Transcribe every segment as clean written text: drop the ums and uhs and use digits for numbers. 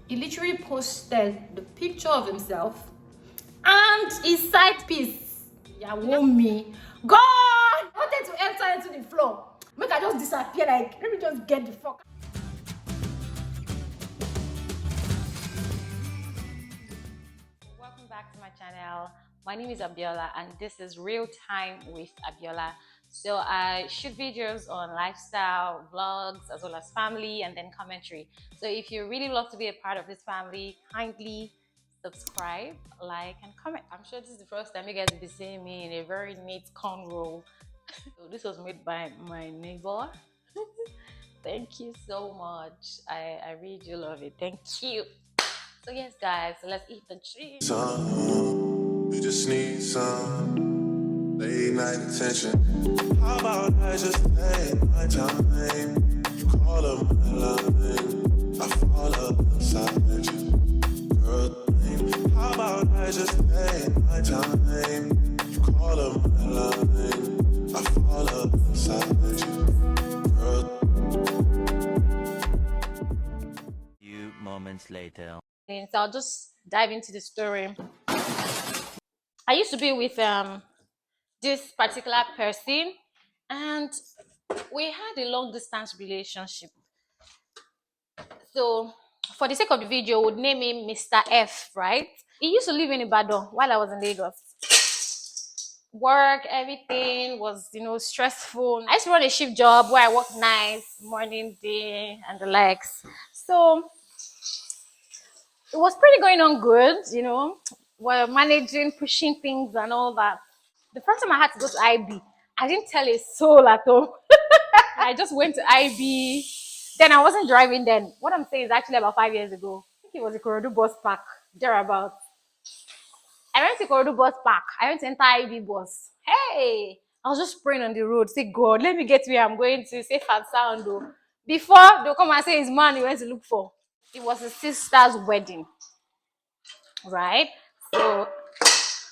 He literally posted the picture of himself and his side piece. Yeah, want me. God! I wanted to enter into the floor. Make I just disappear, like, let me just get the fuck. Welcome back to my channel. My name is Abiola and this is Real Time with Abiola. So I shoot videos on lifestyle, vlogs, as well as family and then commentary. So if you really love to be a part of this family, kindly subscribe, like, and comment. I'm sure this is the first time you guys will be seeing me in a very neat cornrow. So this was made by my neighbor. Thank you so much. I really do love it. Thank you. So yes, guys, so let's eat the treat. We just need some late night attention. How about I just pay my time? You call up my line, I fall up inside you. Girl, how about I just pay my time? You call up my line, I fall up inside you. Girl. Few moments later. So I'll just dive into the story. I used to be with this particular person, and we had a long distance relationship. So for the sake of the video, would name him Mr. F, right? He used to live in Ibadan while I was in Lagos. Work, everything was, stressful. I used to run a shift job where I worked nights, morning, day, and the likes. So it was pretty going on good. We're managing, pushing things and all that. The first time I had to go to IB, I didn't tell a soul at all. I just went to IB. Then I wasn't driving then. What I'm saying is actually about 5 years ago. I think it was a Korodu bus park, thereabouts. I went to Korodu bus park. I went to enter IB bus. Hey! I was just praying on the road. Say, God, let me get where I'm going to. Safe and sound though. Before they'll come and say his man he went to look for. It was his sister's wedding. Right? So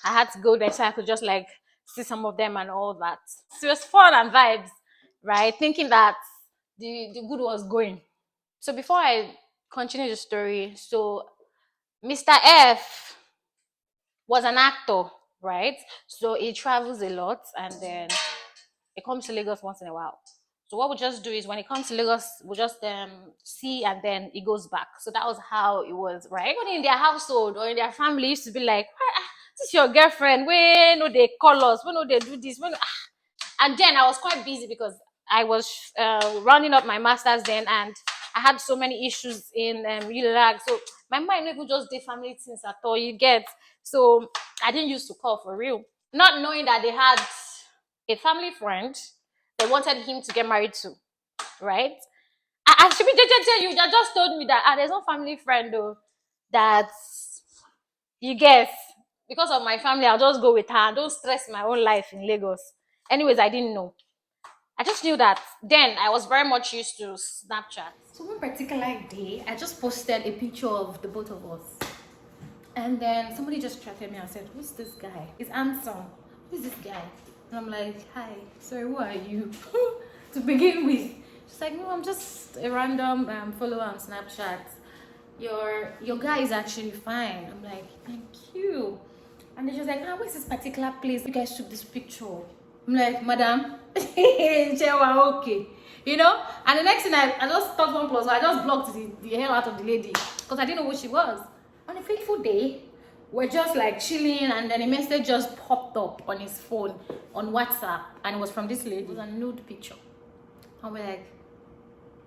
I had to go there so I could just like see some of them and all that. So it was fun and vibes, right? Thinking that the good was going. So before I continue the story, so Mr. F was an actor, right? So he travels a lot and then he comes to Lagos once in a while. So what we just do is when he comes to Lagos, we just see and then he goes back. So that was how it was, right? But in their household or in their family used to be like, this is your girlfriend. When no they call us, when no they do this, when and then I was quite busy because I was rounding up my masters then and I had so many issues in relax. So my mind never just did family things at all, you get. So I didn't used to call for real. Not knowing that they had a family friend they wanted him to get married to, right? I should be tell you that just told me that there's no family friend though that you guess because of my family I'll just go with her and don't stress my own life in Lagos. Anyways, I didn't know. I just knew that then I was very much used to Snapchat. So one particular day, I just posted a picture of the both of us. And then somebody just chatted me and said, who's this guy? He's handsome. Who's this guy? And I'm like, hi, sorry, who are you? To begin with. She's like, no, I'm just a random follower on Snapchat. Your guy is actually fine. I'm like, thank you. And then she was like, where's this particular place you guys took this picture? I'm like, madam, okay. And the next thing I just thought 1+1, I just blocked the hell out of the lady because I didn't know who she was. On a fateful day, we're just like chilling, and then a message just popped up on his phone on WhatsApp, and it was from this lady. It was a nude picture. And we're like,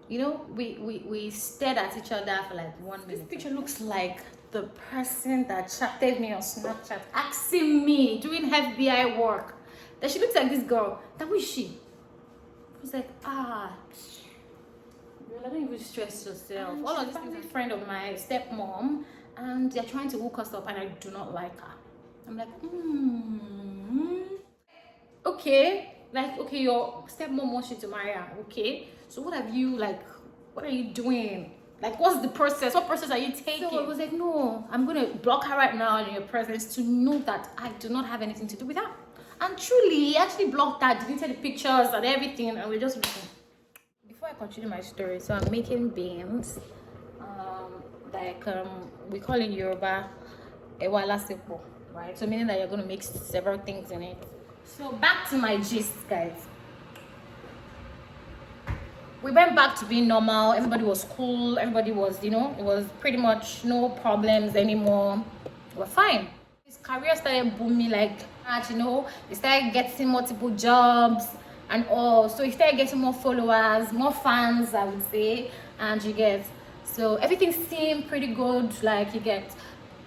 we stared at each other for like 1 minute. This picture looks like the person that chatted me on Snapchat, asking me, doing FBI work. That she looks like this girl. That was she. I was like, I don't even stress yourself. All of this family friend of my stepmom, and they're trying to hook us up, and I do not like her. I'm like, okay, your stepmom wants you to marry her, okay? So what are you doing? Like, what's the process? What process are you taking? So I was like, no, I'm gonna block her right now in your presence to know that I do not have anything to do with her. And truly, he actually blocked her, deleted the pictures and everything, and we're just looking. Before I continue my story, so I'm making beans. like we call in Yoruba ewala sepo, right? So meaning that you're going to mix several things in it. So back to my gist, guys. We went back to being normal. Everybody was cool. Everybody was, it was pretty much no problems anymore. We're fine. His career started booming like that, he started getting multiple jobs and all. So he started getting more followers, more fans, I would say. And you get, so everything seemed pretty good. Like you get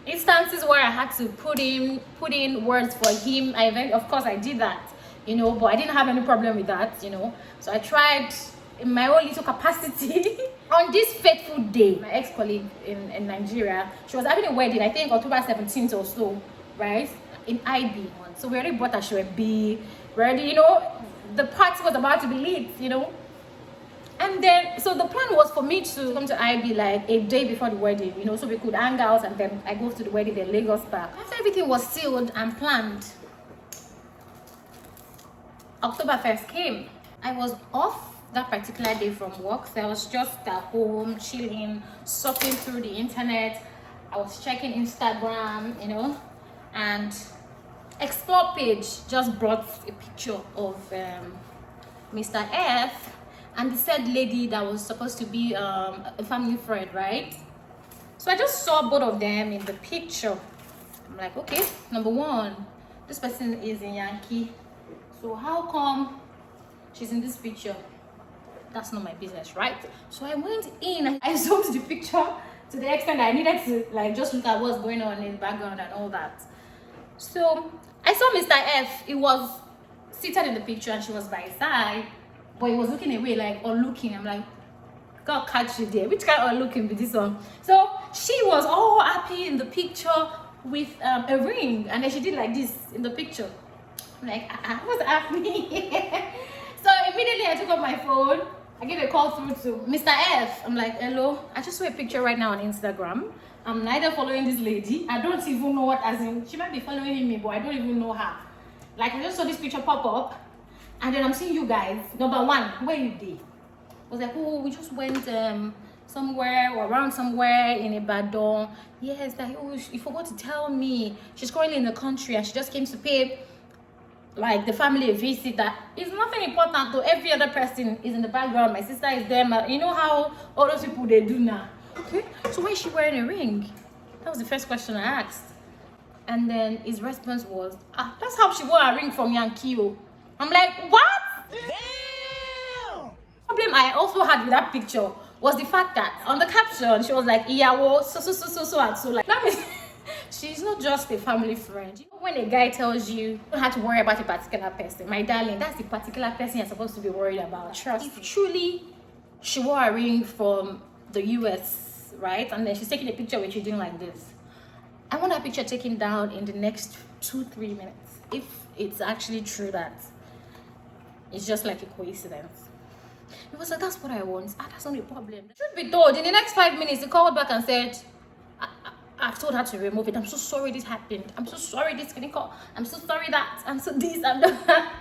instances where I had to put in words for him. Of course I did that, but I didn't have any problem with that, So I tried in my own little capacity. On this fateful day, my ex-colleague in Nigeria, she was having a wedding, I think October 17th or so, right? In IB. So we already bought a Shrebi, we already, the party was about to be lit, And then, so the plan was for me to come to IB like a day before the wedding, so we could hang out, and then I go to the wedding, then Lagos back. After everything was sealed and planned, October 1st came. I was off that particular day from work, so I was just at home chilling, surfing through the internet. I was checking Instagram, and Explore page just brought a picture of Mr. F and the said lady that was supposed to be a family friend, right? So I just saw both of them in the picture. I'm like, okay, number one, this person is in Yankee, so how come she's in this picture? That's not my business, right? So I went in, I zoomed the picture to the extent that I needed to just look at what's going on in the background and all that. So I saw Mr. F. He was seated in the picture and she was by his side, but he was looking away, or looking. I'm like, God catch you there. Which kind of looking be this one? So she was all happy in the picture with a ring, and then she did like this in the picture. I'm like, what's happening? So immediately I took up my phone. I gave a call through to Mr. F. I'm like, hello, I just saw a picture right now on Instagram. I'm neither following this lady. I don't even know what, as in, she might be following me, but I don't even know her. Like, I just saw this picture pop up, and then I'm seeing you guys. Number one, where you did? I was like, oh, we just went somewhere or around somewhere in Ibadan. Yes, like, oh, you forgot to tell me. She's currently in the country, and she just came to pay the family a visit. That is nothing important to every other person is in the background. My sister is there. You know how all those people they do now. Okay, so why is she wearing a ring? That was the first question I asked. And then his response was, that's how she wore a ring from Yankee. I'm like, what? Damn! The problem I also had with that picture was the fact that on the caption she was like, Iyawo, so and so. Like, that means she's not just a family friend. When a guy tells you don't have to worry about a particular person, my darling, that's the particular person you're supposed to be worried about. Trust. If truly she wore a ring from the US, right? And then she's taking a picture with you doing like this, I want that picture taken down in the next 2-3 minutes. If it's actually true that it's just like a coincidence. It was like, that's what I want. That's not a problem. Truth be told, in the next 5 minutes, he called back and said, I've told her to remove it. I'm so sorry this happened. I'm so sorry this getting caught. I'm so sorry that. I'm so this and that.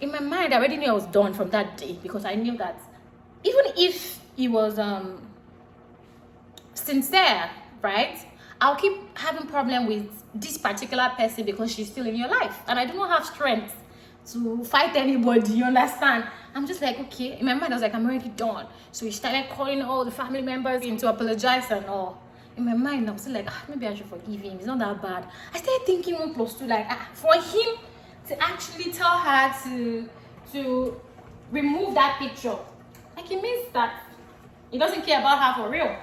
In my mind, I already knew I was done from that day, because I knew that even if he was sincere, right? I'll keep having problem with this particular person because she's still in your life, and I do not have strength to fight anybody. You understand? I'm just like, okay. In my mind, I was like, I'm already done. So he started calling all the family members in to apologize and all. In my mind, I was like, maybe I should forgive him. It's not that bad. I started thinking 1 + 2, for him to actually tell her to remove that picture, like, it means that he doesn't care about her for real.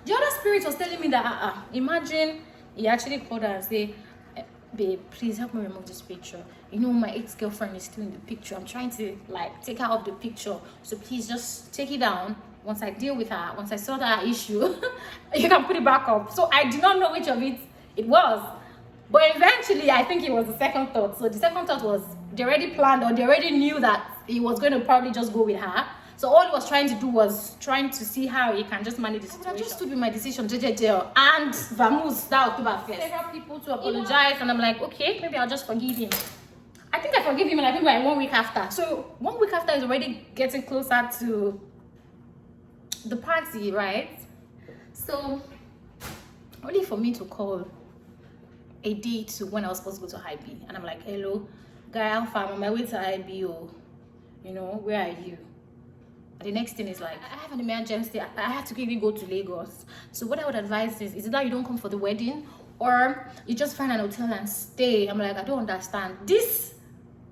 The other spirit was telling me that, imagine he actually called her and say, babe, please help me remove this picture. My ex-girlfriend is still in the picture. I'm trying to take her off the picture. So please just take it down. Once I deal with her, once I sort that issue, you can put it back up. So I did not know which of it was. But eventually, I think it was the second thought. So the second thought was they already planned, or they already knew that he was going to probably just go with her. So all he was trying to do was trying to see how he can just manage the situation. I just stood with my decision, and Vamoose that October 1st. Several people to apologize, and I'm like, okay, maybe I'll just forgive him. I think I forgive him, and I think like 1 week after. So 1 week after is already getting closer to the party, right? So only for me to call a day to when I was supposed to go to IB, and I'm like, hello guy, I'm fine, I'm on my way to IB, oh, you know, where are you? And the next thing is like, I have an emergency, I have to quickly go to Lagos. So what I would advise is that you don't come for the wedding, or you just find an hotel and stay. I'm like, I don't understand. This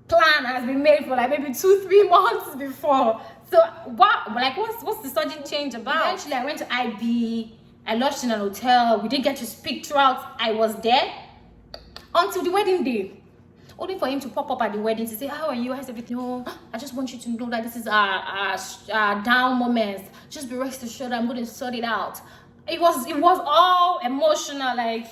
plan has been made for like maybe 2-3 months before. So what, like, what's the sudden change about? Eventually I went to IB, I lodged in an hotel, we didn't get to speak throughout. I was there until the wedding day, only for him to pop up at the wedding to say, how are you, how's everything? Oh, I just want you to know that this is our down moments. Just be rest assured I'm going to sort it out. It was all emotional, like,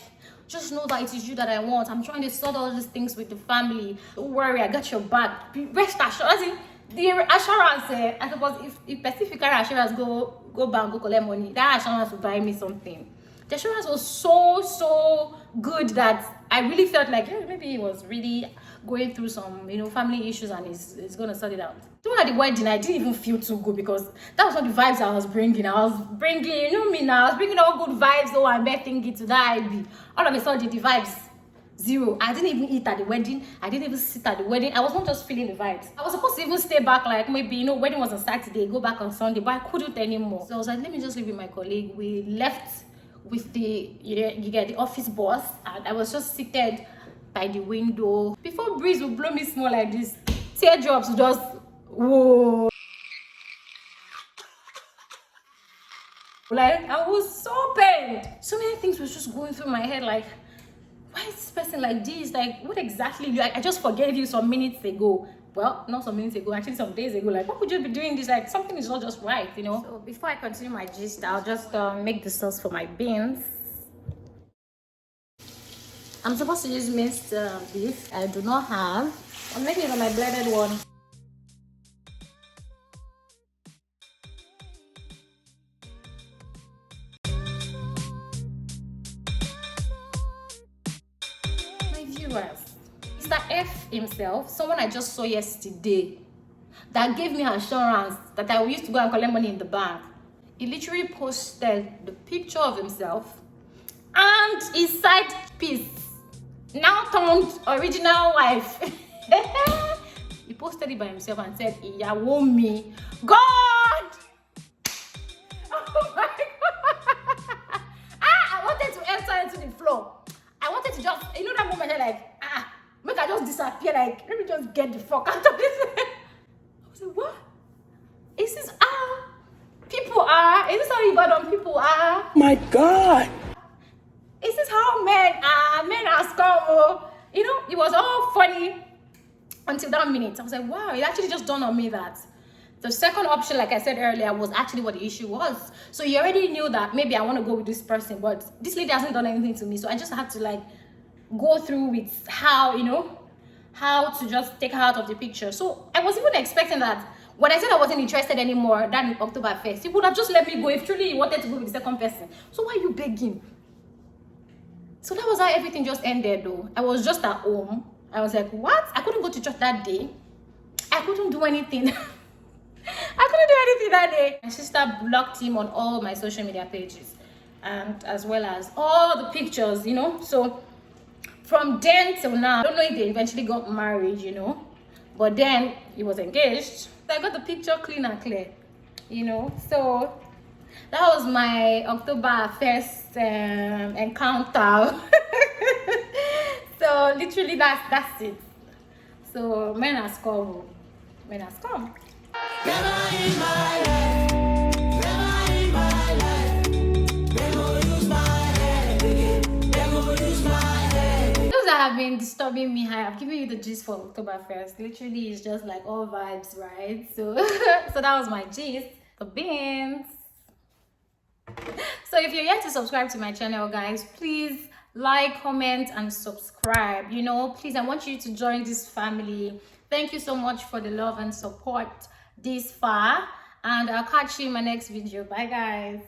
just know that it is you that I want. I'm trying to sort all these things with the family. Don't worry, I got your back. Be rest assured. As in, the assurance, I suppose if Pacific assurance go back, go collect money, that assurance will buy me something. The assurance was so good that I really felt like, yeah, maybe he was really going through some, you know, family issues, and he's gonna sort it out. During at the wedding, I didn't even feel too good, because that was not the vibes I was bringing. I was bringing, you know me now, I was bringing all good vibes. Oh, I'm thinking to that IB. All of a sudden, the vibes zero. I didn't even eat at the wedding. I didn't even sit at the wedding. I was not just feeling the vibes. I was supposed to even stay back, like maybe, you know, wedding was on Saturday, go back on Sunday, but I couldn't anymore. So I was like, let me just leave with my colleague. We left with the, you get the office boss, and I was just seated by the window. Before breeze would blow me small like this, teardrops would just, whoa. Like, I was so pained. So many things was just going through my head, like, why is this person like this? Like, what exactly? Like, I just forgave you some minutes ago. Well, not some minutes ago, actually some days ago. Like, what would you be doing this? Like, something is not just right, you know? So before I continue my gist, I'll just make the sauce for my beans. I'm supposed to use minced beef. I do not have. I'm making it on my blended one. My viewers, Mr. F himself, someone I just saw yesterday, that gave me assurance that I used to go and collect money in the bank. He literally posted the picture of himself and his side piece, now turned original wife. He posted it by himself and said, "Ìyàwó mi." God! Oh my God! I wanted to enter into the floor. I wanted to just, you know that moment, like, make I just disappear, like, let me just get the fuck out of this. I was like, what? Is this how people are? Is this how Ibadan people are? My God! Is this how men are? Men are scum. You know, it was all funny until that minute. I was like, wow, it actually just dawned on me that the second option, like I said earlier, was actually what the issue was. So you already knew that maybe I want to go with this person, but this lady hasn't done anything to me. So I just had to, like, go through with how, you know, how to just take her out of the picture. So I was even expecting that when I said I wasn't interested anymore, that in October 1st, he would have just let me go if truly he wanted to go with the second person. So why are you begging? So that was how everything just ended, though. I was just at home. I was like, what? I couldn't go to church that day. I couldn't do anything. I couldn't do anything that day. My sister blocked him on all my social media pages, and as well as all the pictures, you know. So from then till now, I don't know if they eventually got married, you know, but then he was engaged. So I got the picture clean and clear, you know. So that was my October 1st encounter. So literally that's it. So men has come. Men has come. Never in my life. Never in my life. They go use my head. They go use my head. Those that have been disturbing me, I've given you the gist for October 1st. Literally, it's just like all vibes, right? So, so that was my gist. The beans. So if you're yet to subscribe to my channel, guys, please like, comment, and subscribe. You know, please, I want you to join this family. Thank you so much for the love and support this far, and I'll catch you in my next video. Bye, guys.